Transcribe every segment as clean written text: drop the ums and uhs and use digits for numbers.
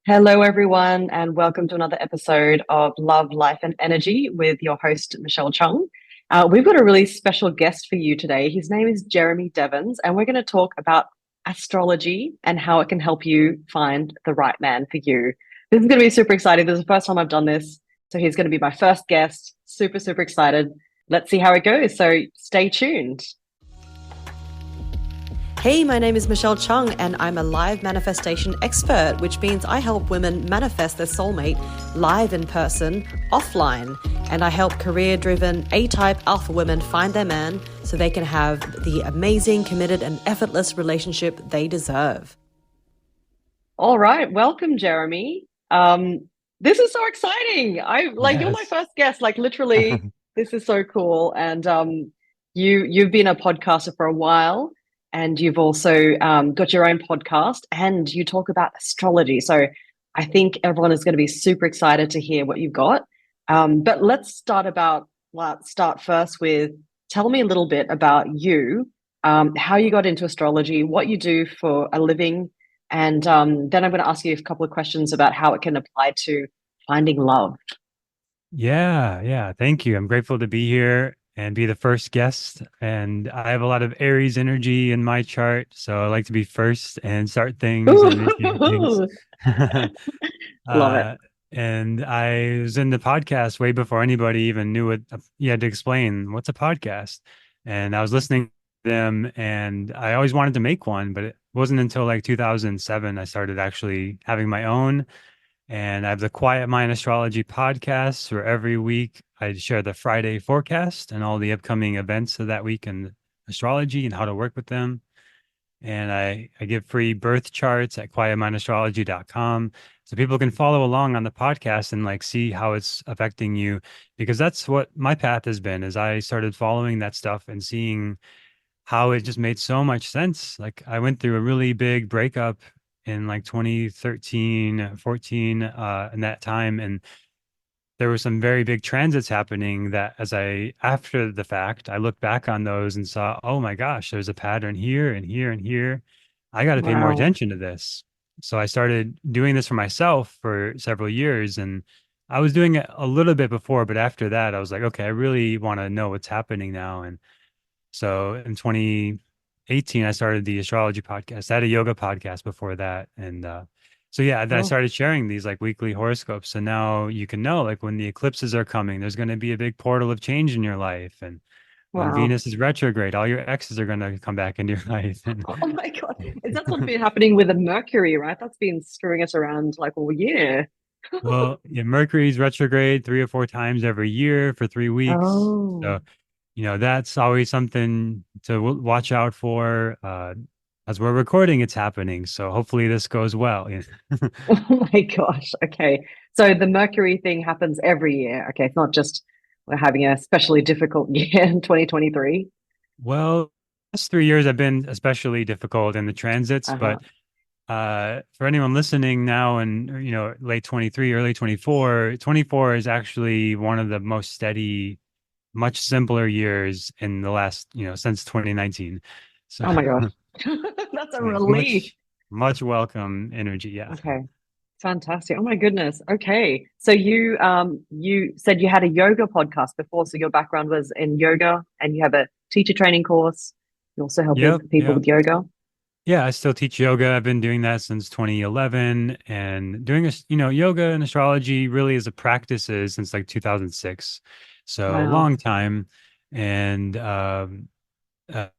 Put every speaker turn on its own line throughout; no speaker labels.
Hello, everyone, and welcome to another episode of Love, Life, and Energy with your host, Michelle Chung. We've got a really special guest for you today. His name is Jeremy Devens, and we're going to talk about astrology and how it can help you find the right man for you. This is going to be super exciting. This is the first time I've done this. So he's going to be my first guest. Super, super excited. Let's see how it goes. So stay tuned.
Hey, my name is Michelle Chung, and I'm a live manifestation expert, which means I help women manifest their soulmate live in person, offline. And I help career-driven A-type alpha women find their man so they can have the amazing, committed, and effortless relationship they deserve.
All right. Welcome, Jeremy. This is so exciting. You're my first guest. Like literally, this is so cool. And you've been a podcaster for a while. And you've also got your own podcast and you talk about astrology. So I think everyone is going to be super excited to hear what you've got. But let's start first with, tell me a little bit about you, how you got into astrology, what you do for a living. And then I'm going to ask you a couple of questions about how it can apply to finding love.
Yeah. Thank you. I'm grateful to be here and be the first guest. And I have a lot of Aries energy in my chart. So I like to be first and start things and initiate things.
Love it.
And I was in the podcast way before anybody even knew what you had to explain. What's a podcast? And I was listening to them and I always wanted to make one, but it wasn't until like 2007 I started actually having my own. And I have the Quietmind Astrology Podcast where every week I share the Friday forecast and all the upcoming events of that week in astrology and how to work with them. And I give free birth charts at quietmindastrology.com so people can follow along on the podcast and like see how it's affecting you, because that's what my path has been. As I started following that stuff and seeing how it just made so much sense. Like I went through a really big breakup in like 2013, 14, in that time. And there were some very big transits happening that after the fact, I looked back on those and saw, oh my gosh, there's a pattern here and here and here. I got to pay more
Wow.
attention to this. So I started doing this for myself for several years. And I was doing it a little bit before, but after that, I was like, okay, I really want to know what's happening now. And so in 2018, I started the astrology podcast. I had a yoga podcast before that. And then I
Oh,
started sharing these like weekly horoscopes. So now you can know like when the eclipses are coming, there's going to be a big portal of change in your life. And when
wow.
Venus is retrograde, all your exes are going to come back into your life. And
Oh my God. Is that what's been happening with the Mercury, right? That's been screwing us around like all year.
well, yeah, Mercury's retrograde 3 or 4 times every year for 3 weeks.
Oh.
So that's always something to watch out for. As we're recording, it's happening. So hopefully this goes well.
Oh my gosh. Okay. So the Mercury thing happens every year. Okay. It's not just we're having a especially difficult year in 2023.
Well, last 3 years have been especially difficult in the transits,
Uh-huh.
but for anyone listening now and late 23, early 24, 24 is actually one of the most steady, much simpler years in the last, since 2019. So
Oh my gosh. That's a
it's
relief.
much welcome energy. Yeah.
Okay. Fantastic. Oh my goodness. Okay. So you said you had a yoga podcast before, so your background was in yoga and you have a teacher training course. You also help
Yep.
people
Yep.
with yoga.
Yeah, I still teach yoga. I've been doing that since 2011 and doing yoga and astrology really as a practice is since like 2006. So a
Wow.
long time. And uh, I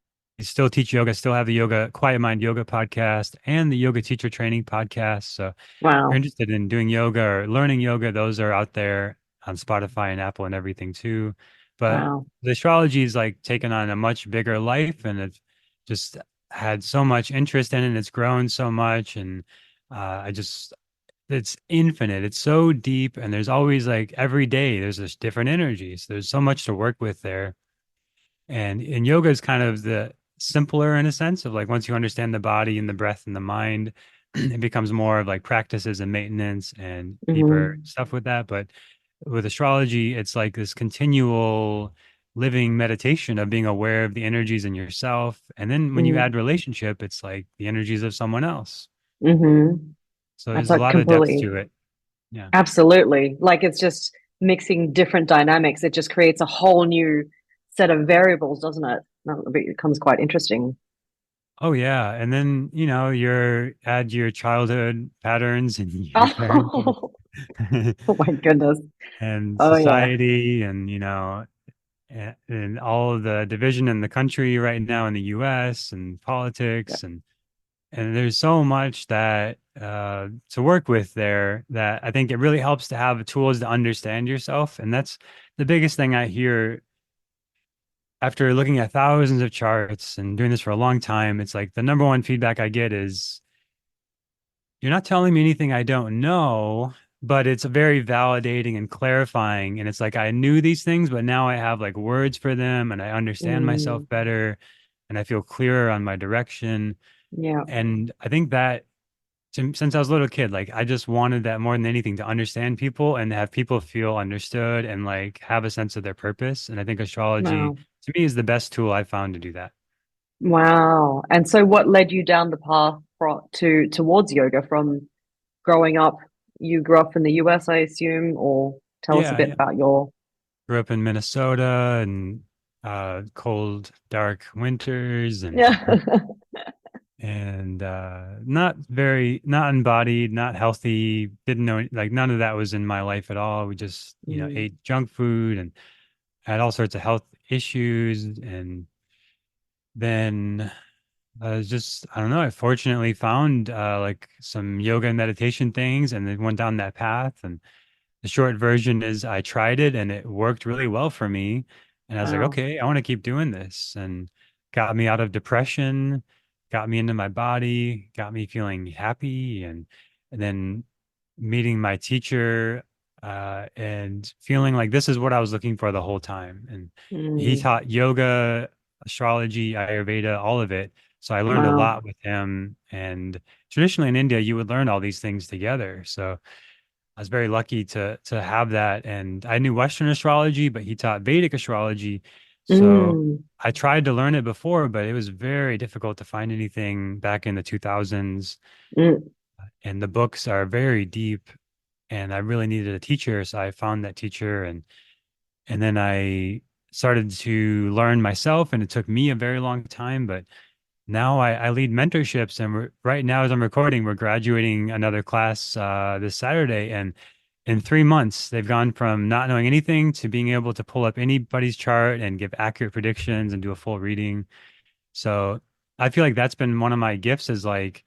still teach yoga, still have the Quiet Mind Yoga podcast and the yoga teacher training podcast. So if you're
Wow.
interested in doing yoga or learning yoga, those are out there on Spotify and Apple and everything too. But
Wow.
the astrology is like taken on a much bigger life and it's just had so much interest in it and it's grown so much. And it's infinite. It's so deep. And there's always like every day, there's this different energies. There's so much to work with there. And yoga is kind of the simpler in a sense of like once you understand the body and the breath and the mind, it becomes more of like practices and maintenance and deeper
Hmm.
stuff with that. But with astrology, it's like this continual living meditation of being aware of the energies in yourself. And then when you add relationship, it's like the energies of someone else.
Hmm.
So
That's
there's a
like
lot of depth
completely,
to it. Yeah.
absolutely. Like it's just mixing different dynamics. It just creates a whole new set of variables, doesn't it? It becomes quite interesting.
Oh yeah. And then, you're add your childhood patterns and your parenting
Oh, oh my goodness.
and
Oh yeah.
society and, and all of the division in the country right now in the US and
Yeah.
politics and there's so much that to work with there that I think it really helps to have tools to understand yourself. And that's the biggest thing I hear after looking at thousands of charts and doing this for a long time. It's like the number one feedback I get is you're not telling me anything I don't know, but it's very validating and clarifying. And it's like I knew these things, but now I have like words for them and I understand myself
Mm,
better and I feel clearer on my direction.
yeah.
And I think that since I was a little kid, like I just wanted that more than anything to understand people and have people feel understood and like have a sense of their purpose. And I think astrology
Wow.
to me is the best tool I found to do that.
Wow. And so what led you down the path towards yoga from growing up? You grew up in the US, I assume, or tell us a
Yeah,
bit
yeah.
about your
Grew up in Minnesota and cold, dark winters and
yeah.
and not embodied, not healthy, didn't know like none of that was in my life at all. We just,
Mm,
ate junk food and had all sorts of health issues and then I was just, I don't know, I fortunately found like some yoga and meditation things and then went down that path. And the short version is I tried it and it worked really well for me. And I was like,
wow.
okay, I want to keep doing this. And got me out of depression, got me into my body, got me feeling happy. And then meeting my teacher and feeling like this is what I was looking for the whole time. And he
Mm,
taught yoga, astrology, Ayurveda, all of it. So I learned a
wow.
lot with him. And traditionally in India, you would learn all these things together. So I was very lucky to have that. And I knew Western astrology, but he taught Vedic astrology. So
Mm,
I tried to learn it before, but it was very difficult to find anything back in the 2000s.
mm,
And the books are very deep and I really needed a teacher. So I found that teacher and then I started to learn myself and it took me a very long time, but now I lead mentorships and right now as I'm recording, we're graduating another class this Saturday and in 3 months, they've gone from not knowing anything to being able to pull up anybody's chart and give accurate predictions and do a full reading. So I feel like that's been one of my gifts is like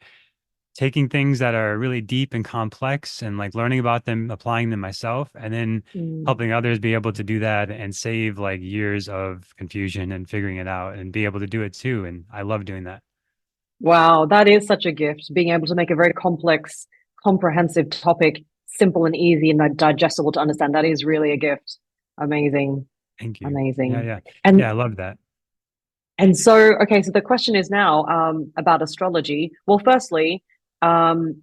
taking things that are really deep and complex and like learning about them, applying them myself, and then
mm.
helping others be able to do that and save like years of confusion and figuring it out and be able to do it too. And I love doing that.
Wow, that is such a gift, being able to make a very complex, comprehensive topic simple and easy and digestible to understand. That is really a gift. Amazing.
Thank you. Yeah,
Amazing.
yeah. Yeah, I
And
love that.
and so okay, so the question is now about astrology. Well, firstly, um,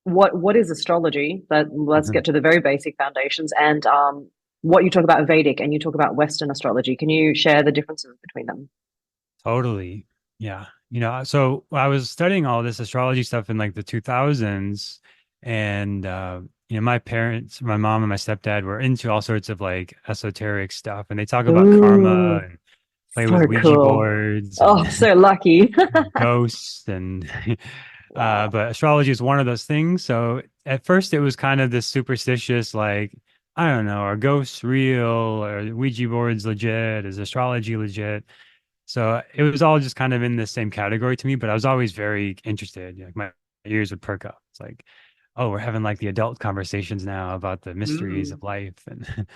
what is astrology? That let's get to the very basic foundations and what you talk about Vedic and you talk about Western astrology. Can you share the differences between them?
Totally. Yeah. So I was studying all this astrology stuff in like the 2000s and my parents, my mom and my stepdad were into all sorts of like esoteric stuff and they talk about karma
Ooh,
and play with
so
Ouija
cool.
boards and
Oh, so lucky.
ghosts and
Wow.
but astrology is one of those things. So at first it was kind of this superstitious like I don't know, are ghosts real? Or Ouija boards legit? Is astrology legit? So it was all just kind of in the same category to me, but I was always very interested. Like my ears would perk up. It's like, oh, we're having like the adult conversations now about the mysteries
Mm.
of life. And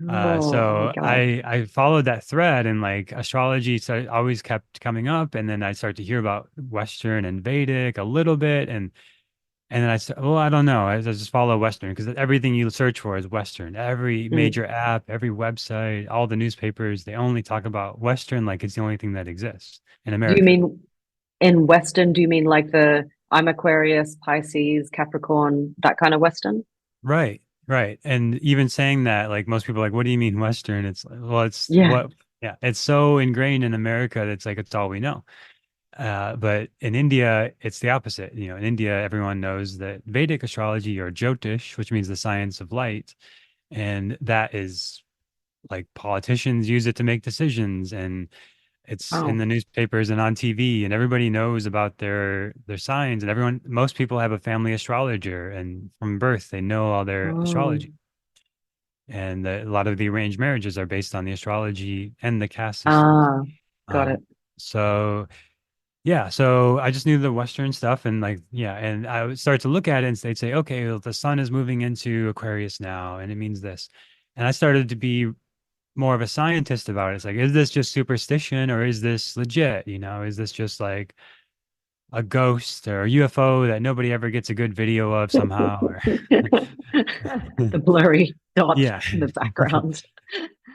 Oh my
so
God.
I followed that thread and like astrology so always kept coming up. And then I started to hear about Western and Vedic a little bit. And then I said, well, I don't know. I just follow Western because everything you search for is Western. Every
Mm.
major app, every website, all the newspapers, they only talk about Western like it's the only thing that exists in
Do you
America.
mean in Western? Do you mean like the I'm Aquarius, Pisces, Capricorn, that kind of Western?
Right, right. And even saying that, like most people are like, what do you mean Western? It's like, well, it's
Yeah.
what, yeah, it's so ingrained in America that it's like it's all we know. But in India, it's the opposite. You know, in India, everyone knows that Vedic astrology or Jyotish, which means the science of light, and that is like politicians use it to make decisions, and it's in
Oh.
the newspapers and on TV, and everybody knows about their signs, and everyone, most people have a family astrologer, and from birth they know all their
Oh.
astrology, and a lot of the arranged marriages are based on the astrology and the caste systems.
Ah, got
Um,
it.
so yeah, so I just knew the Western stuff, and like yeah, and I would start to look at it, and they'd say, okay, well, the sun is moving into Aquarius now, and it means this, and I started to be more of a scientist about it. It's like, is this just superstition or is this legit? You know, is this just like a ghost or a UFO that nobody ever gets a good video of somehow? Or
The blurry dot
yeah,
in the background.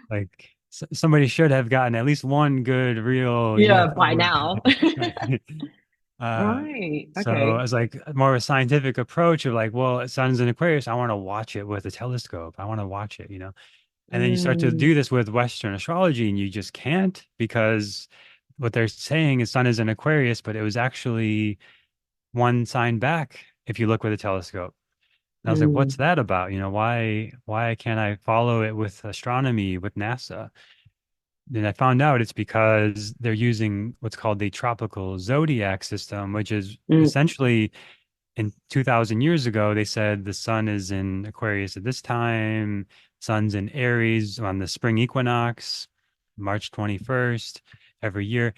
like somebody should have gotten at least one good real
Yeah, by
UFO
now.
video, right? Uh,
Right.
so
Okay.
it's like more of a scientific approach of like, well, sun's in Aquarius. I want to watch it with a telescope. I want to watch it, you know. And then you start to
Mm,
do this with Western astrology, and you just can't because what they're saying is Sun is in Aquarius, but it was actually one sign back if you look with a telescope. And I was like, what's
mm,
that about? You know, why can't I follow it with astronomy with NASA? Then I found out it's because they're using what's called the tropical zodiac system, which is
mm,
essentially in 2000 years ago, they said the sun is in Aquarius at this time, sun's in Aries on the spring equinox, March 21st every year.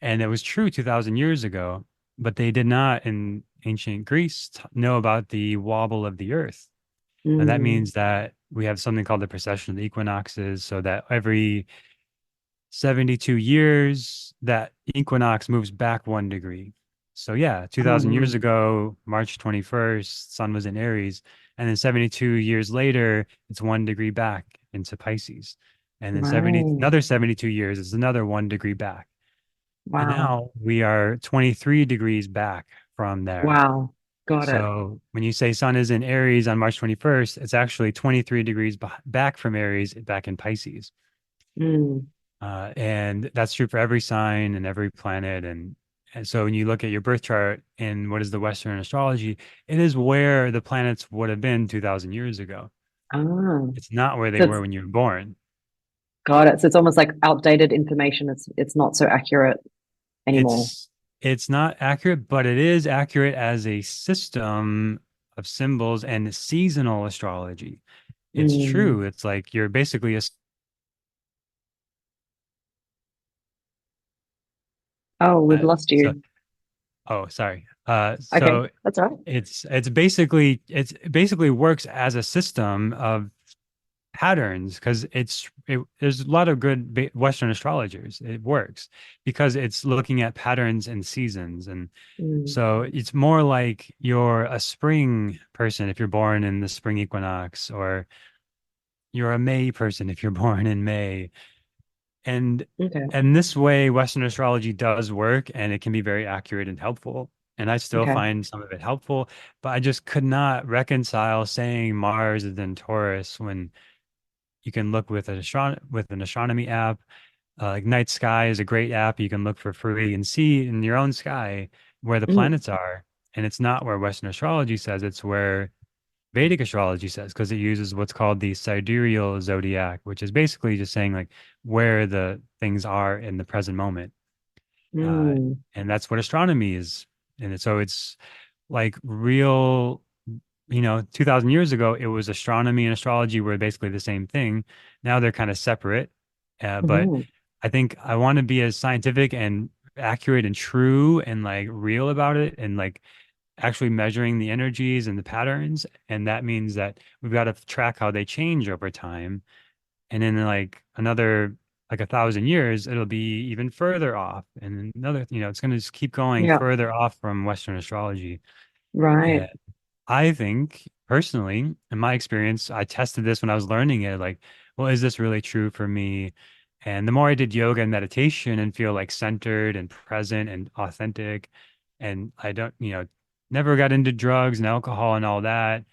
And it was true 2000 years ago, but they did not in ancient Greece know about the wobble of the earth. And that
mm,
means that we have something called the precession of the equinoxes, so that every 72 years, that equinox moves back 1 degree. So yeah,
oh,
2000 years
wow.
ago, March 21st, sun was in Aries. And then 72 years later, it's 1 degree back into Pisces. And then 70,
Right.
another 72 years is another 1 degree back. And
Wow.
now we are 23 degrees back from there.
Wow. Got it.
So when you say sun is in Aries on March 21st, it's actually 23 degrees back from Aries, back in Pisces.
Mm,
And that's true for every sign and every planet. And so when you look at your birth chart in what is the Western astrology, it is where the planets would have been 2000 years ago.
ah.
It's not where they
So
were
it's
when you were born.
got it. So it's almost like outdated information. It's not so accurate anymore.
It's it's not accurate, but it is accurate as a system of symbols and seasonal astrology. It's
Mm.
true. It's like you're basically a
Oh, we've lost
so
you.
oh sorry.
Okay,
So
that's all right.
it's basically works as a system of patterns because there's a lot of good Western astrologers. It works because it's looking at patterns and seasons, and
Mm,
so it's more like you're a spring person if you're born in the spring equinox, or you're a May person if you're born in May. And
okay.
and this way, Western astrology does work, and it can be very accurate and helpful. And I still
Okay.
find some of it helpful, but I just could not reconcile saying Mars is in Taurus when you can look with an astronomy app. Like Night Sky is a great app you can look for free and see in your own sky where the
Mm,
planets are. And it's not where Western astrology says, it's where Vedic astrology says, because it uses what's called the sidereal zodiac, which is basically just saying like where the things are in the present moment. Uh,
mm,
and that's what astronomy is. And so it's like real, 2000 years ago, it was astronomy and astrology were basically the same thing. Now they're kind of separate. But
mm,
I think I want to be as scientific and accurate and true and like real about it, and like actually measuring the energies and the patterns. And that means that we've got to track how they change over time. And in like another, like 1,000 years, it'll be even further off. And another, it's going to just keep going
yeah.
further off from Western astrology.
Right.
And I think personally, in my experience, I tested this when I was learning it, like, well, is this really true for me? And the more I did yoga and meditation and feel like centered and present and authentic, and I don't, never got into drugs and alcohol and all that.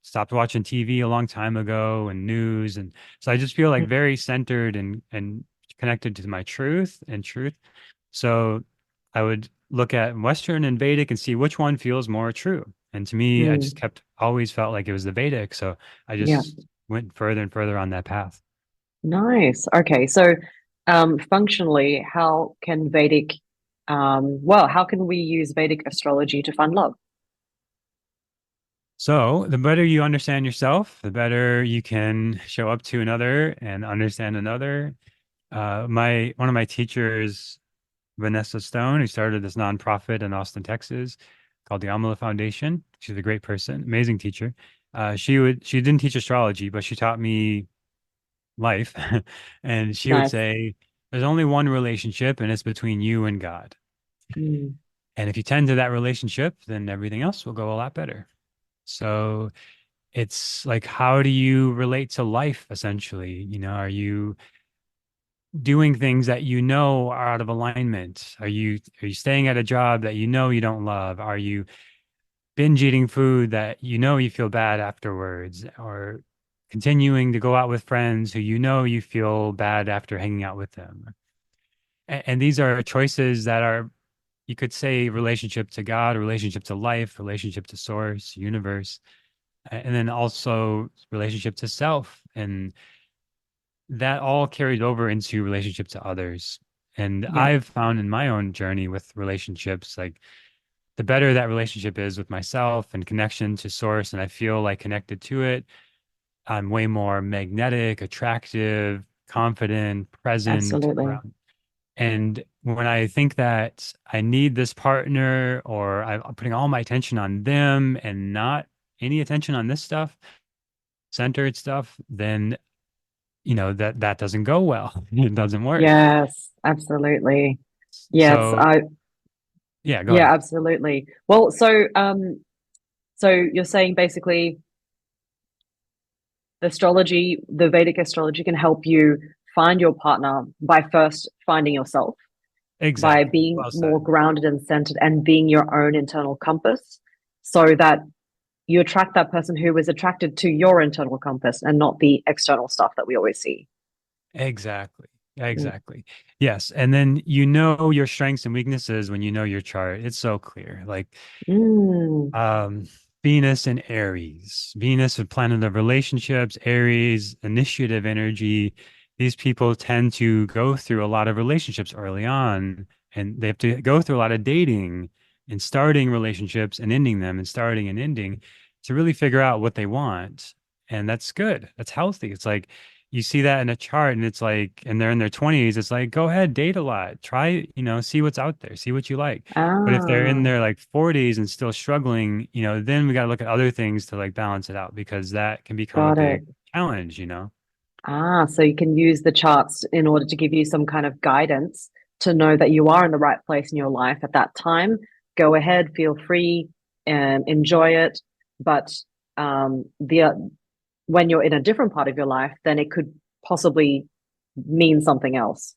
Stopped watching TV a long time ago and news. And so I just feel like
Mm,
very centered and connected to my truth and truth. So I would look at Western and Vedic and see which one feels more true. And to me, I just
Mm,
kept always felt like it was the Vedic. So I
yeah.
just went further and further on that path.
Nice. Okay. So, functionally, how can how can we use Vedic astrology to find love?
So the better you understand yourself, the better you can show up to another and understand another. My one of my teachers, Vanessa Stone, who started this nonprofit in Austin, Texas, called the Amala Foundation. She's a great person, amazing teacher. She didn't teach astrology, but she taught me life. And she would
Nice.
say, there's only one relationship, and it's between you and God.
Mm,
And if you tend to that relationship, then everything else will go a lot better. So it's like, how do you relate to life, essentially? Are you doing things that are out of alignment? Are you staying at a job that you don't love? Are you binge eating food that you feel bad afterwards? Or continuing to go out with friends who you feel bad after hanging out with them? And these are choices that are, you could say, relationship to God, relationship to life, relationship to source, universe, and then also relationship to self. And that all carries over into relationship to others. And
yeah,
I've found in my own journey with relationships, like the better that relationship is with myself and connection to source, and I feel like connected to it, I'm way more magnetic, attractive, confident, present
absolutely.
around. And when I think that I need this partner, or I'm putting all my attention on them and not any attention on this stuff, centered stuff, then that doesn't go well. It doesn't work.
Yes, absolutely. Yes,
So yeah, go
yeah,
ahead.
absolutely. Well, so you're saying basically the Vedic astrology can help you find your partner by first finding yourself, by
Exactly.
being
Well
more
said.
grounded and centered and being your own internal compass, so that you attract that person who is attracted to your internal compass and not the external stuff that we always see.
Exactly.
Mm.
Exactly. Yes. And then your strengths and weaknesses when you know your chart. It's so clear. Like
Mm.
um Venus and Aries. Venus, the planet of relationships, Aries, initiative energy. These people tend to go through a lot of relationships early on, and they have to go through a lot of dating and starting relationships and ending them and starting and ending to really figure out what they want. And that's good. That's healthy. It's like you see that in a chart, and it's like, and they're in their 20s, it's like, go ahead, date a lot. Try, see what's out there, see what you like. But if they're in
Ah,
their like 40s and still struggling, then we got to look at other things to like balance it out, because that can become a
got it.
big challenge.
Ah, so you can use the charts in order to give you some kind of guidance to know that you are in the right place in your life at that time. Go ahead, feel free, and enjoy it. But the when you're in a different part of your life, then it could possibly mean something else.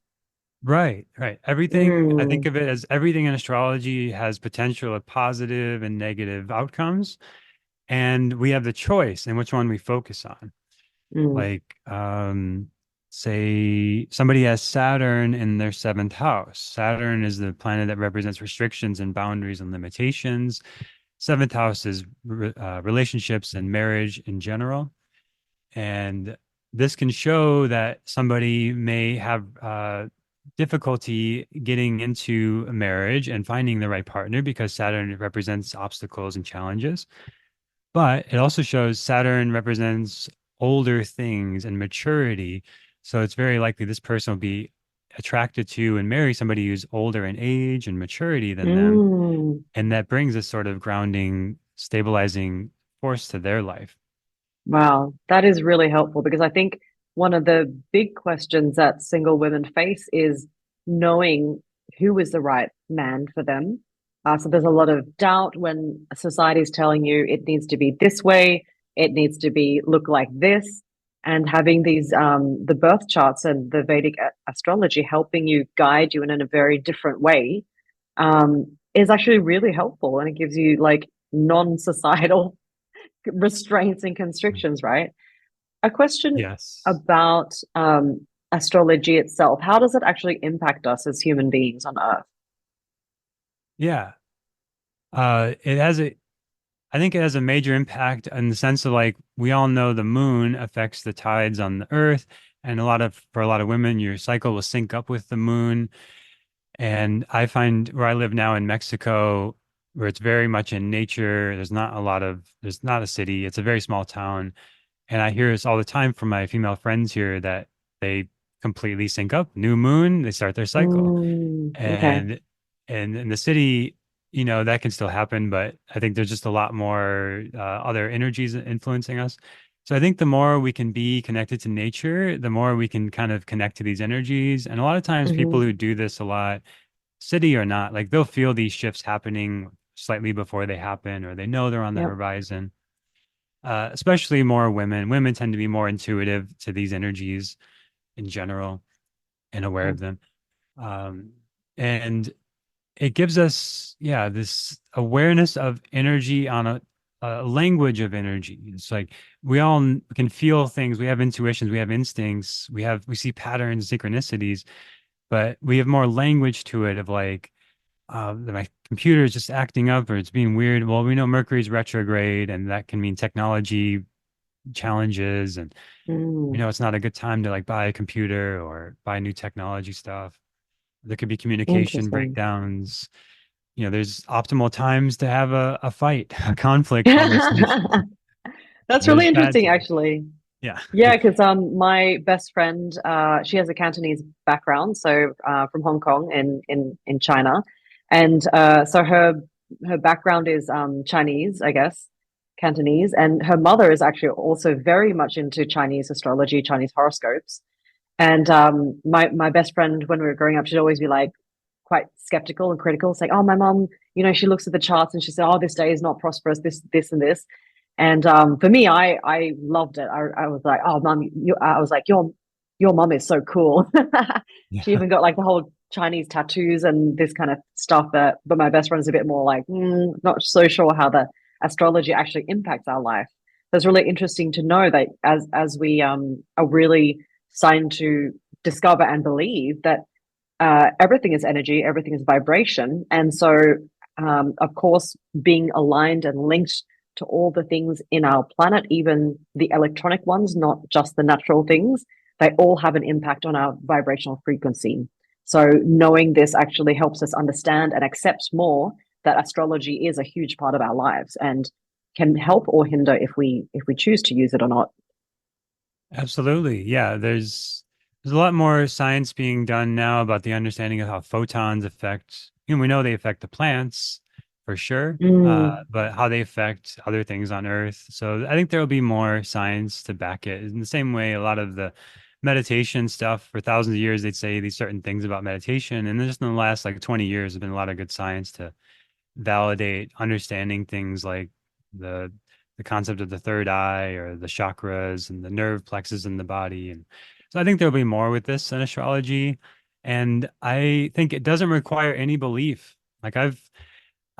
Right, right. Everything, I think
Mm,
of it as everything in astrology has potential of positive and negative outcomes. And we have the choice in which one we focus on.
mm,
Like, say somebody has Saturn in their seventh house. Saturn is the planet that represents restrictions and boundaries and limitations. Seventh house is relationships and marriage in general. And this can show that somebody may have difficulty getting into a marriage and finding the right partner, because Saturn represents obstacles and challenges. But it also shows Saturn represents older things and maturity. So it's very likely this person will be attracted to and marry somebody who's older in age and maturity than them.
mm.
And that brings a sort of grounding, stabilizing force to their life.
Wow, that is really helpful because I think one of the big questions that single women face is knowing who is the right man for them. So there's a lot of doubt when society is telling you it needs to be this way, it needs to be look like this, and having these the birth charts and the Vedic astrology helping you guide you in a very different way is actually really helpful, and it gives you like non-societal restraints and constrictions, right? A question
Yes.
about astrology itself. How does it actually impact us as human beings on Earth?
Yeah. It has a I think it has a major impact in the sense of like we all know the moon affects the tides on the earth, and for a lot of women, your cycle will sync up with the moon. And I find where I live now in Mexico, where it's very much in nature, there's not a city, it's a very small town. And I hear this all the time from my female friends here that they completely sync up. New moon, they start their cycle.
Okay.
And in the city, that can still happen, but I think there's just a lot more other energies influencing us. So I think the more we can be connected to nature, the more we can kind of connect to these energies. And a lot of times people
Hmm.
who do this a lot, city or not, like they'll feel these shifts happening slightly before they happen, or they know they're on the
Yep.
horizon. Especially more women. Women tend to be more intuitive to these energies in general and aware
Okay.
of them. Um, and it gives us, yeah, this awareness of energy on a language of energy. It's like we all can feel things. We have intuitions, we have instincts, we see patterns, synchronicities, but we have more language to it of like, that my computer is just acting up or it's being weird. Well, we know Mercury's retrograde, and that can mean technology challenges, and
Mm.
it's not a good time to like buy a computer or buy new technology stuff. There could be communication
Interesting.
breakdowns. There's optimal times to have a fight, a conflict conversation.
That's really
There's bad
interesting,
times.
actually.
Yeah.
Yeah, because my best friend, she has a Cantonese background, so from Hong Kong in China, and so her background is Chinese, I guess, Cantonese, and her mother is actually also very much into Chinese astrology, Chinese horoscopes. And my best friend, when we were growing up, she'd always be like quite skeptical and critical, saying, "Oh, my mom, she looks at the charts and she said, oh, this day is not prosperous, this and this." And for me, I loved it. I was like, "Oh, mom," I was like, your mom is so cool." She
Yeah.
even got like the whole Chinese tattoos and this kind of stuff. But my best friend is a bit more like, not so sure how the astrology actually impacts our life. So it's really interesting to know that as we are really starting to discover and believe that everything is energy, everything is vibration. And so, of course, being aligned and linked to all the things in our planet, even the electronic ones, not just the natural things, they all have an impact on our vibrational frequency. So, knowing this actually helps us understand and accept more that astrology is a huge part of our lives and can help or hinder if we choose to use it or not.
Absolutely. Yeah. There's a lot more science being done now about the understanding of how photons affect, we know they affect the plants for sure,
Mm,
but how they affect other things on Earth. So I think there will be more science to back it. In the same way, a lot of the meditation stuff for thousands of years, they'd say these certain things about meditation. And then just in the last like 20 years, there's been a lot of good science to validate understanding things like the the concept of the third eye or the chakras and the nerve plexus in the body. And so I think there'll be more with this in astrology. And I think it doesn't require any belief. Like I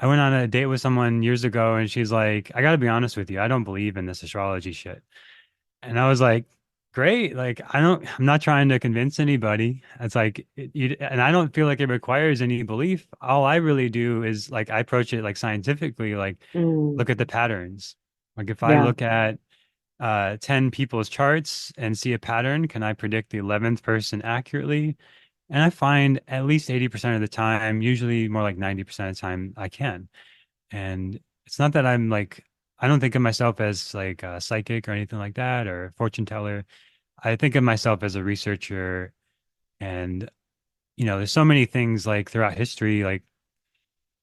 went on a date with someone years ago and she's like, I gotta be honest with you, I don't believe in this astrology shit. And I was like, great. Like, I'm not trying to convince anybody. It's like, and I don't feel like it requires any belief. All I really do is like, I approach it like scientifically, like,
mm,
look at the patterns. Like, if I
yeah.
look at 10 people's charts and see a pattern, can I predict the 11th person accurately? And I find at least 80% of the time, usually more like 90% of the time, I can. And it's not that I'm like, I don't think of myself as like a psychic or anything like that or a fortune teller. I think of myself as a researcher. And, there's so many things like throughout history, like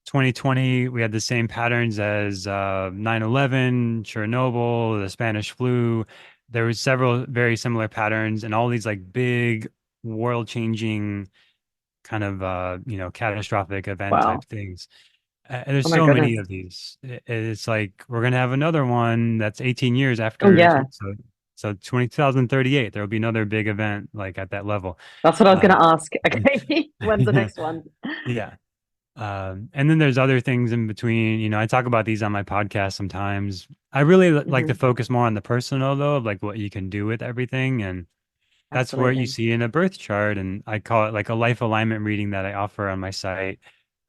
2020, we had the same patterns as 9/11, Chernobyl, the Spanish flu. There was several very similar patterns and all these like big world changing kind of, catastrophic event type
Wow.
things.
Oh
There's
my
so
goodness.
many of these. It's like we're gonna have another one that's 18 years
Oh
after.
yeah.
So 2038, there will be another big event like at that level.
That's what I was
Uh,
going to ask. Okay. When's the
yeah,
next one?
yeah. And then there's other things in between. I talk about these on my podcast sometimes. I really like to
Hmm.
focus more on the personal though, of like what you can do with everything, and that's where you
Absolutely.
see in a birth chart. And I call it like a life alignment reading that I offer on my site.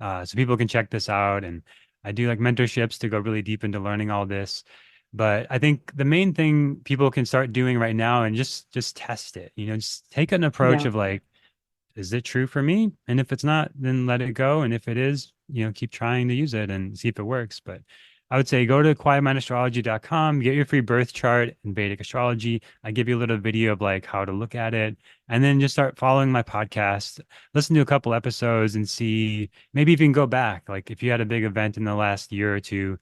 So people can check this out. And I do like mentorships to go really deep into learning all this. But I think the main thing people can start doing right now and just test it, just take an approach
Yeah.
of like, is it true for me? And if it's not, then let it go. And if it is, keep trying to use it and see if it works. But I would say go to quietmindastrology.com, get your free birth chart in Vedic astrology. I give you a little video of like how to look at it, and then just start following my podcast, listen to a couple episodes and see, maybe even go back. Like if you had a big event in the last year or two,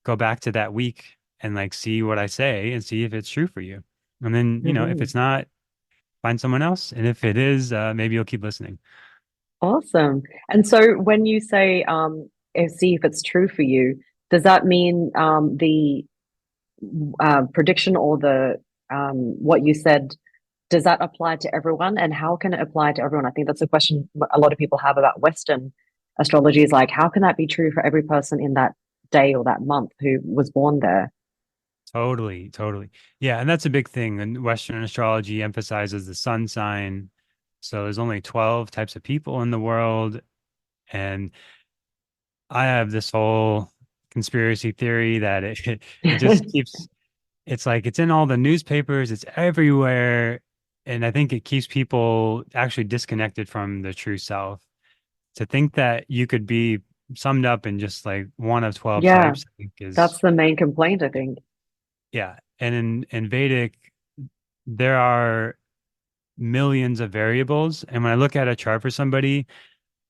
go back to that week and like see what I say and see if it's true for you. And then, if
Hmm.
it's not, find someone else. And if it is, maybe you'll keep listening.
Awesome. And so when you say see if it's true for you, does that mean the prediction or the what you said, does that apply to everyone? And how can it apply to everyone? I think that's a question a lot of people have about Western astrology is like, how can that be true for every person in that day or that month who was born there?
Totally, totally. Yeah, and that's a big thing. And Western astrology emphasizes the sun sign. So there's only 12 types of people in the world. And I have this whole conspiracy theory that it just keeps, it's like it's in all the newspapers, it's everywhere. And I think it keeps people actually disconnected from the true self. To think that you could be summed up in just like one of 12
Yeah,
types, I think
that's
is,
the main complaint, I think.
yeah. And in Vedic, there are millions of variables. And when I look at a chart for somebody,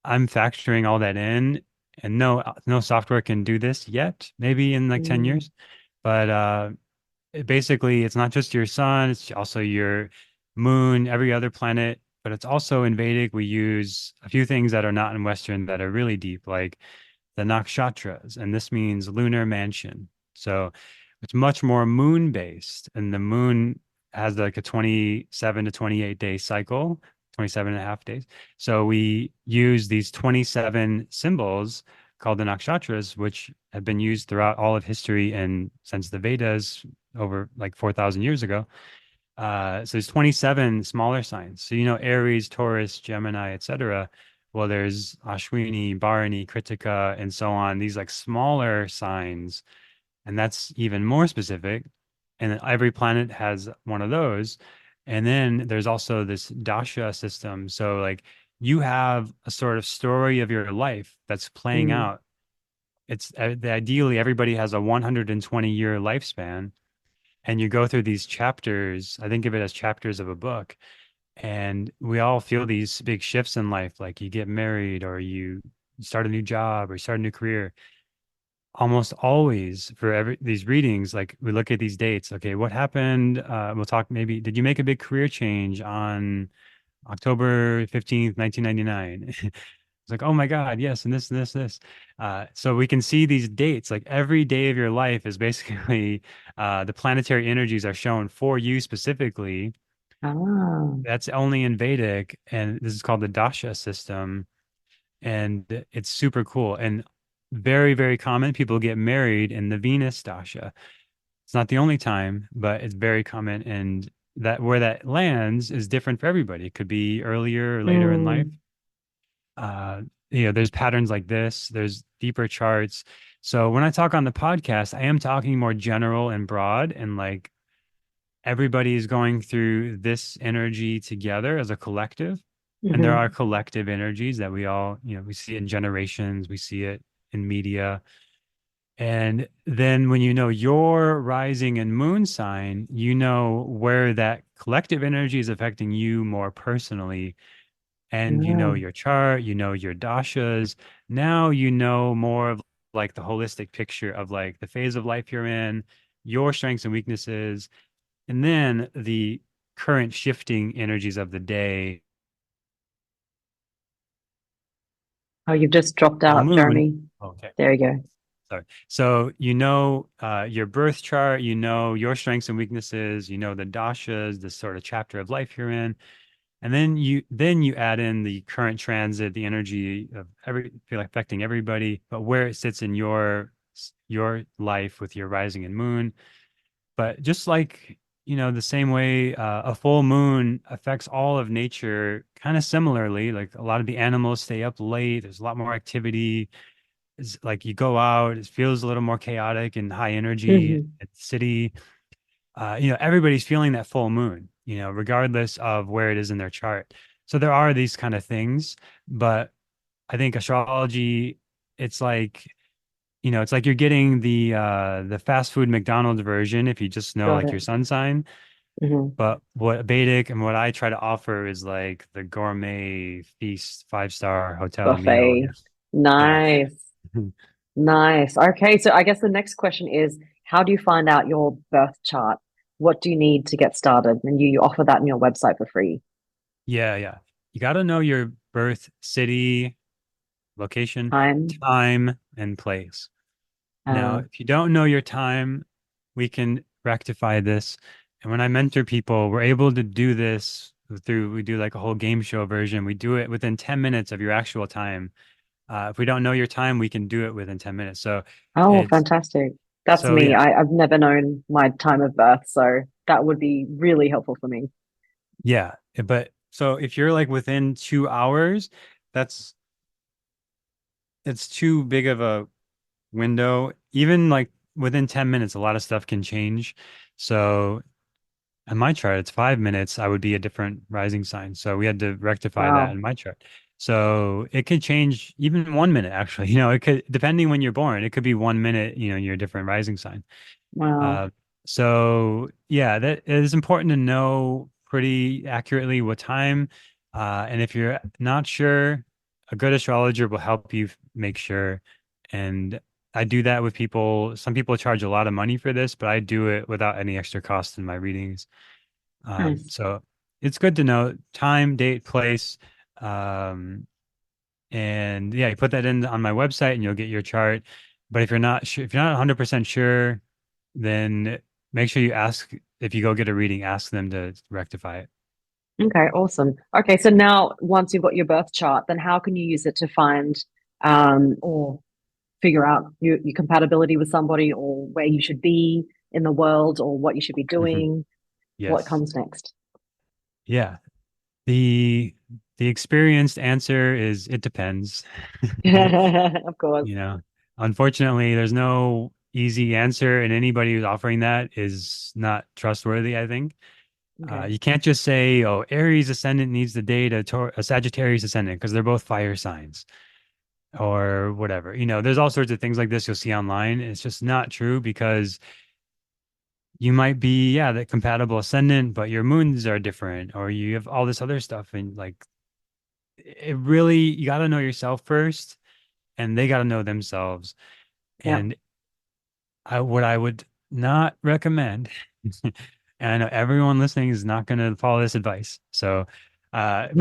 I'm factoring all that in. And no software can do this yet, maybe in like 10
Mm,
years. But basically, it's not just your sun, it's also your moon, every other planet. But it's also in Vedic, we use a few things that are not in Western that are really deep, like the nakshatras. And this means lunar mansion. So it's much more moon based. And the moon has like a 27 to 28 day cycle, 27 and a half days. So we use these 27 symbols called the nakshatras, which have been used throughout all of history and since the Vedas over like 4,000 years ago. So there's 27 smaller signs. So, Aries, Taurus, Gemini, etc. Well, there's Ashwini, Bharani, Kritika, and so on. These like smaller signs, and that's even more specific. And every planet has one of those. And then there's also this dasha system. So like you have a sort of story of your life that's playing
mm,
out. It's ideally everybody has a 120-year lifespan, and you go through these chapters. I think of it as chapters of a book, and we all feel these big shifts in life, like you get married or you start a new job or you start a new career. Almost always for every these readings, like we look at these dates. Okay, what happened? We'll talk, maybe did you make a big career change on October 15th, 1999? It's like, oh my God, yes, and this and this, this. So we can see these dates, like every day of your life is basically the planetary energies are shown for you specifically.
ah,
That's only in Vedic, and this is called the Dasha system, and it's super cool and very, very common. People get married in the Venus Dasha. It's not the only time, but it's very common, and that where that lands is different for everybody. It could be earlier or later in life.
mm,
uh there's patterns like this, there's deeper charts. So when I talk on the podcast, I am talking more general and broad, and like everybody is going through this energy together as a collective. And there are
mhm,
collective energies that we all, we see in generations, we see it in media. And then when you know your rising and moon sign, you know where that collective energy is affecting you more personally, and you know
yeah.
your chart, you know your dashas. Now you know more of like the holistic picture of like the phase of life you're in, your strengths and weaknesses, and then the current shifting energies of the day.
Oh, you've just dropped
Full
out,
moon.
Jeremy.
Okay.
There you go.
Sorry. So your birth chart, your strengths and weaknesses, the dashas, the sort of chapter of life you're in. And then you add in the current transit, the energy of feel like affecting everybody, but where it sits in your life with your rising and moon. But just like the same way a full moon affects all of nature kind of similarly. Like a lot of the animals stay up late. There's a lot more activity. It's like you go out, it feels a little more chaotic and high energy
Hmm.
at the city. Everybody's feeling that full moon, regardless of where it is in their chart. So there are these kind of things, but I think astrology, it's like, it's like you're getting the fast food McDonald's version if you just know
Got
like
it.
your sun sign.
Hmm.
But what Vedic and what I try to offer is like the gourmet feast, 5-star hotel meal.
Buffet.
Yeah.
Nice.
Yeah.
Nice. Okay, so I guess the next question is, how do you find out your birth chart? What do you need to get started? And you offer that on your website for free.
Yeah, yeah. You got to know your birth city, location,
Time.
time, and place. Now,
Uh,
if you don't know your time, we can rectify this. And when I mentor people, we're able to do this we do like a whole game show version. We do it within 10 minutes of your actual time. If we don't know your time, we can do it within 10 minutes.
oh,
It's,
fantastic. That's
so
me.
yeah,
I've never known my time of birth, so that would be really helpful for me.
yeah. But so if you're like within 2 hours, that's, it's too big of a window. Even like within 10 minutes, a lot of stuff can change. So on my chart, it's 5 minutes. I would be a different rising sign. So we had to rectify that
Wow.
in my chart. So it could change even 1 minute, actually. It could, depending when you're born, it could be 1 minute, you're a different rising sign.
Wow.
Uh, so yeah, that it is important to know pretty accurately what time. And if you're not sure, a good astrologer will help you make sure. And I do that with people. Some people charge a lot of money for this, but I do it without any extra cost in my readings.
Nice.
So it's good to know time, date, place. Um, and yeah, you put that in on my website and you'll get your chart. But if you're not sure, if you're not 100% sure, then make sure you ask if you go get a reading, ask them to rectify it.
Okay, awesome. Okay, so now once you've got your birth chart, then how can you use it to find or figure out your compatibility with somebody or where you should be in the world or what you should be
Mhm.
doing? What
Yes.
comes next?
Yeah. The the experienced answer is it depends.
Of course.
You know, Unfortunately, there's no easy answer, and anybody who's offering that is not trustworthy, I think.
Okay.
You can't just say, "Oh, Aries ascendant needs to date a Sagittarius ascendant," because they're both fire signs or whatever. There's all sorts of things like this you'll see online. It's just not true because you might be, yeah, the compatible ascendant, but your moons are different, or you have all this other stuff. And like, it really, you got to know yourself first, and they got to know themselves.
Yeah.
And what I would not recommend, and I know everyone listening is not going to follow this advice. So, but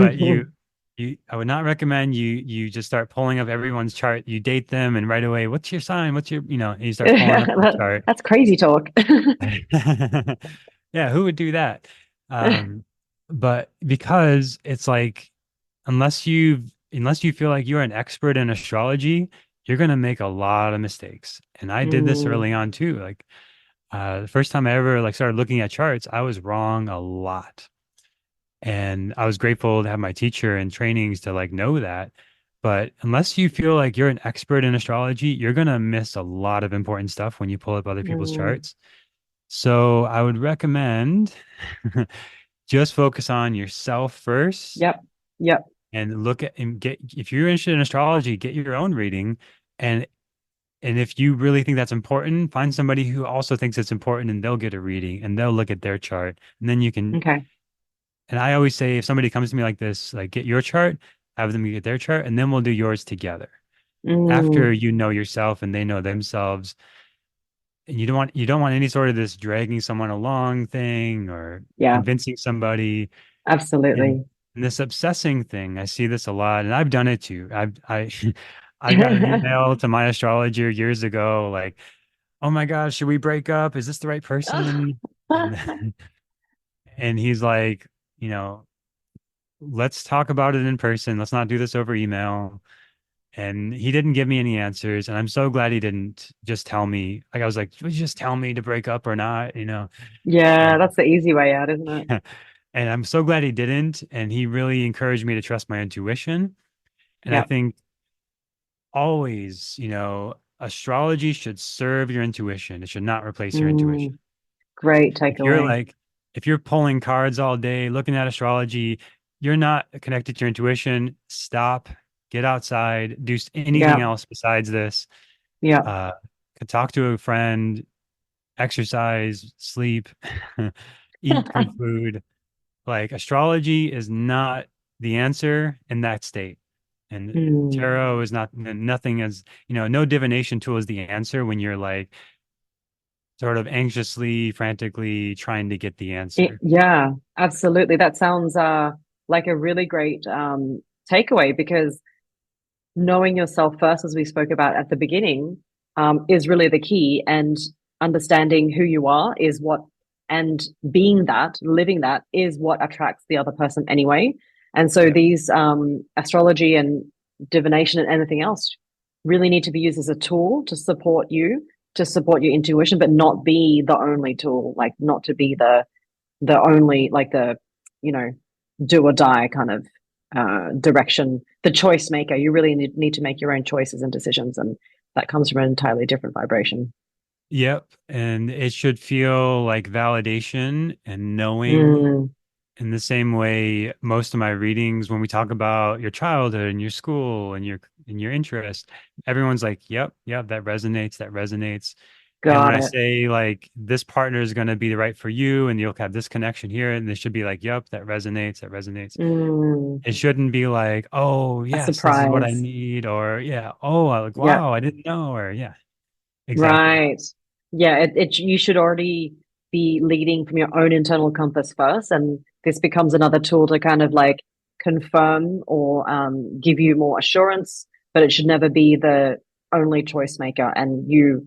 I would not recommend you just start pulling up everyone's chart. You date them, and right away, what's your sign? And you start pulling up the chart.
That's crazy talk.
Yeah, who would do that? Um, but because it's like, unless you feel like you're an expert in astrology, you're gonna make a lot of mistakes. And I did this
Mm,
early on too. Like, the first time I ever like started looking at charts, I was wrong a lot. And I was grateful to have my teacher and trainings to like know that. But unless you feel like you're an expert in astrology, you're gonna miss a lot of important stuff when you pull up other people's
mm,
charts. So I would recommend just focus on yourself first
yep. Yep.
and look at and get if you're interested in astrology, get your own reading. And if you really think that's important, find somebody who also thinks it's important and they'll get a reading and they'll look at their chart. And then you can,
Okay.
and I always say if somebody comes to me like this, like get your chart, have them get their chart, and then we'll do yours together. After
Mm,
you know yourself and they know themselves, and you don't want any sort of this dragging someone along thing or
yeah,
convincing somebody and
absolutely.
and this obsessing thing. I see this a lot, and I've done it too. I got an email to my astrologer years ago like, oh my gosh, should we break up, is this the right person? And and he's like, you know let's talk about it in person, let's not do this over email. and he didn't give me any answers. And I'm so glad he didn't just tell me. Like I was like, would you just tell me to break up or not?
Yeah,
And
that's the easy way out, isn't it?
and I'm so glad he didn't. And he really encouraged me to trust my intuition. And I
Yeah.
think always, astrology should serve your intuition. It should not replace your intuition.
Mm, great
If you're
takeaway.
like, if you're pulling cards all day, looking at astrology, you're not connected to your intuition. Stop, get outside, do anything
Yeah.
else besides this.
Yeah.
Uh, could talk to a friend, exercise, sleep, eat good food. Like astrology is not the answer in that state. And
Mm.
tarot is not, nothing is, no divination tool is the answer when you're like sort of anxiously, frantically trying to get the answer.
Yeah, absolutely. That sounds like a really great takeaway, because knowing yourself first, as we spoke about at the beginning, is really the key. And understanding who you are is what, and being that, living that is what attracts the other person anyway. And so
Yeah,
these astrology and divination and anything else really need to be used as a tool to support you, to support your intuition, but not be the only tool, like not to be the only, like the, you know, do or die kind of direction, the choice maker. You really need to make your own choices and decisions, and that comes from an entirely different vibration.
yep. And it should feel like validation and knowing
Mm,
in the same way most of my readings, when we talk about your childhood and your school and your interest, everyone's like, yep, yep, that resonates, that resonates. And when
got
I
it.
say like this partner is going to be the right for you and you'll have this connection here, and they should be like, yep, that resonates, that resonates.
Mm,
It shouldn't be like, oh
a
yes, this is what I
surprise.
need, or yeah, oh I like
Yeah,
wow, I didn't know, or yeah, exactly.
right. Yeah, you should already be leading from your own internal compass first, and this becomes another tool to kind of like confirm or give you more assurance, but it should never be the only choice maker, and you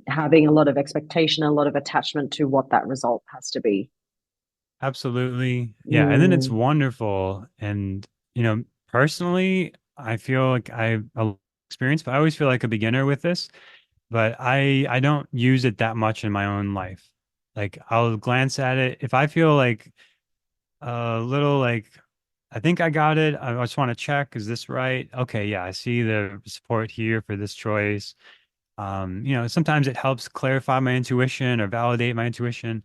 having a lot of expectation, a lot of attachment to what that result has to be.
Absolutely. Yeah. And then it's
Mm,
wonderful. And, personally, I feel like I've a experience, but I always feel like a beginner with this, but I don't use it that much in my own life. Like I'll glance at it. If I feel like a little like, I think I got it. I just want to check, is this right? Okay. Yeah. I see the support here for this choice. Sometimes it helps clarify my intuition or validate my intuition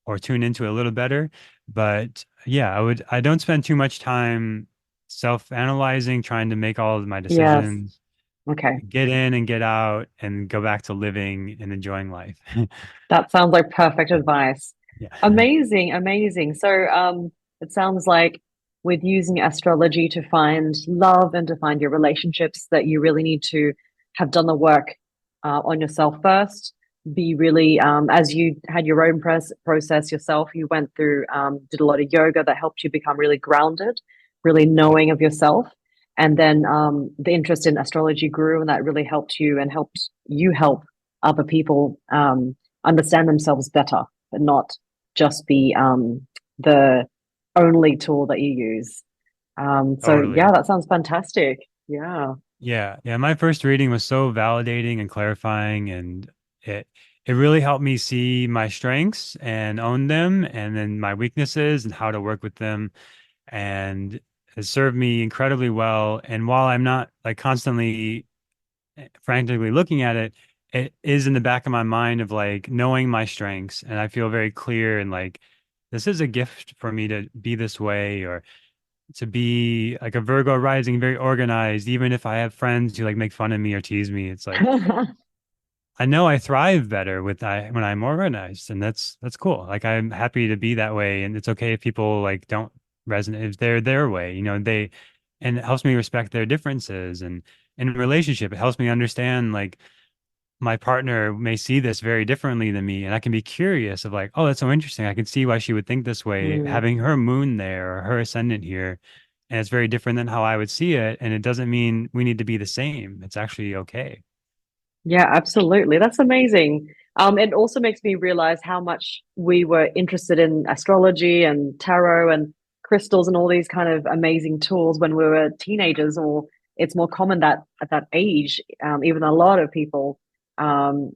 or tune into it a little better. But yeah, I don't spend too much time self-analyzing, trying to make all of my
yes.
decisions,
Okay.
get in and get out and go back to living and enjoying life.
That sounds like perfect advice.
Yeah.
Amazing, amazing. So, it sounds like with using astrology to find love and to find your relationships, that you really need to have done the work on yourself first. Be really, as you had your own process yourself, you went through, did a lot of yoga that helped you become really grounded, really
Yeah.
knowing of yourself. And then the interest in astrology grew, and that really helped you and helped you help other people understand themselves better, but not just be the only tool that you use. So yeah,
Totally.
that sounds fantastic. Yeah.
Yeah. Yeah. My first reading was so validating and clarifying, and it it really helped me see my strengths and own them, and then my weaknesses and how to work with them. And has served me incredibly well. And while I'm not like constantly frantically looking at it, it is in the back of my mind of like knowing my strengths. And I feel very clear and like this is a gift for me to be this way, or to be like a Virgo rising, very organized, even if I have friends who like make fun of me or tease me. It's like I know I thrive better with I when I'm organized, and that's cool. Like I'm happy to be that way, and it's okay if people like don't resonate if they're their way. And it helps me respect their differences. And in a relationship, it helps me understand like my partner may see this very differently than me, and I can be curious of like, oh, that's so interesting. I can see why she would think this way,
Mm.
having her moon there or her ascendant here, and it's very different than how I would see it. And it doesn't mean we need to be the same. It's actually okay.
Yeah, absolutely. That's amazing. It also makes me realize how much we were interested in astrology and tarot and crystals and all these kind of amazing tools when we were teenagers or it's more common that at that age, even a lot of people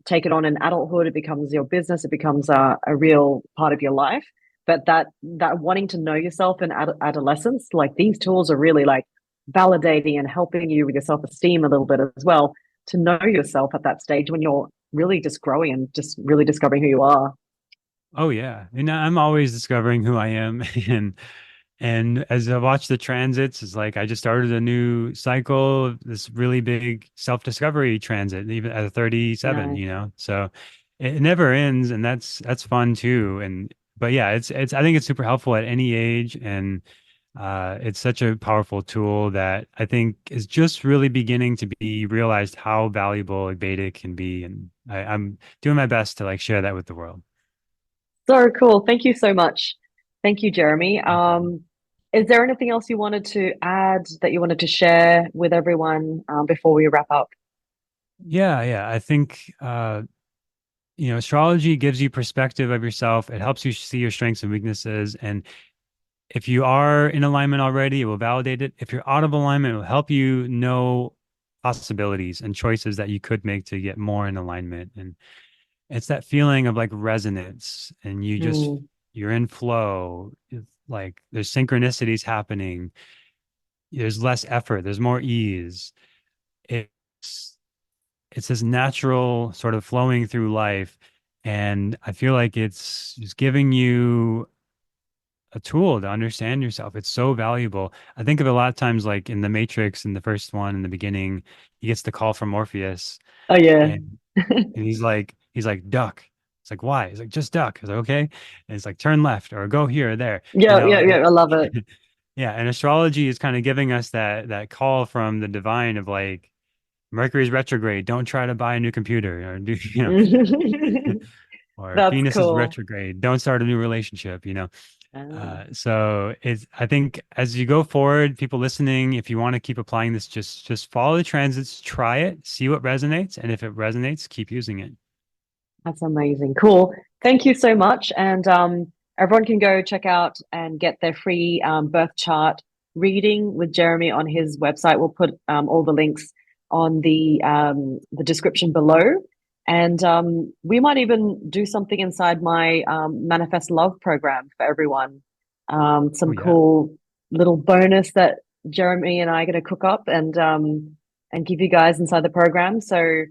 take it on in adulthood. It becomes your business. It becomes a real part of your life. But that wanting to know yourself in adolescence, like these tools are really like validating and helping you with your self-esteem a little bit as well, to know yourself at that stage when you're really just growing and just really discovering who you are.
Oh yeah. And I'm always discovering who I am. And as I watch the transits, it's like I just started a new cycle, this really big self-discovery transit, even at 37,
Nice.
So it never ends, and that's fun too. And but yeah, it's I think it's super helpful at any age, and it's such a powerful tool that I think is just really beginning to be realized how valuable a beta can be. And I'm doing my best to like share that with the world.
So cool. Thank you so much. Thank you, Jeremy.
Thank you.
Is there anything else you wanted to add that you wanted to share with everyone before we wrap up?
Yeah. I think astrology gives you perspective of yourself. It helps you see your strengths and weaknesses. And if you are in alignment already, it will validate it. If you're out of alignment, it will help you know possibilities and choices that you could make to get more in alignment. And it's that feeling of like resonance, and
Mm.
you're in flow. It's like there's synchronicities happening. There's less effort. There's more ease. It's it's this natural sort of flowing through life. And I feel like it's just giving you a tool to understand yourself. It's so valuable. I think of it a lot of times like in the Matrix, in the first one, in the beginning, he gets the call from Morpheus,
Oh yeah.
and he's like, duck. It's like, why? He's like, just duck. I was like, okay. And it's like, turn left or go here or there,
Yeah.
and
I love it.
yeah. And astrology is kind of giving us that call from the divine of like, Mercury's retrograde. Don't try to buy a new computer or do, or
That's
Venus is
cool.
retrograde. Don't start a new relationship.
Ah,
So it's, I think as you go forward, people listening, if you want to keep applying this, just follow the transits, try it, see what resonates. And if it resonates, keep using it.
that's amazing. Cool. Thank you so much. And everyone can go check out and get their free birth chart reading with Jeremy on his website. We'll put all the links on the description below. And we might even do something inside my Manifest Love program for everyone.
Oh
Some
yeah.
cool little bonus that Jeremy and I are going to cook up and give you guys inside the program. So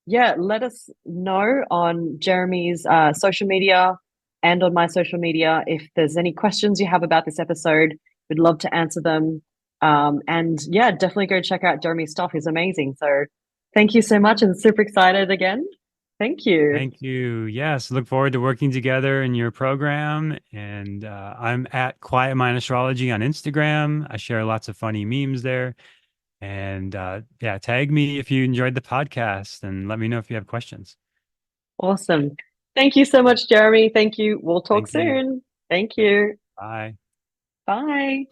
yeah, let us know on Jeremy's social media and on my social media if there's any questions you have about this episode. We'd love to answer them. And yeah, definitely go check out Jeremy's stuff. He's amazing. So thank you so much and super excited again. Thank you.
Thank you. Yes. Look forward to working together in your program. And I'm at Quietmind Astrology on Instagram. I share lots of funny memes there. And yeah, tag me if you enjoyed the podcast and let me know if you have questions.
Awesome. Thank you so much, Jeremy. Thank you. We'll talk
Thank you.
soon. Thank you.
Bye.
Bye.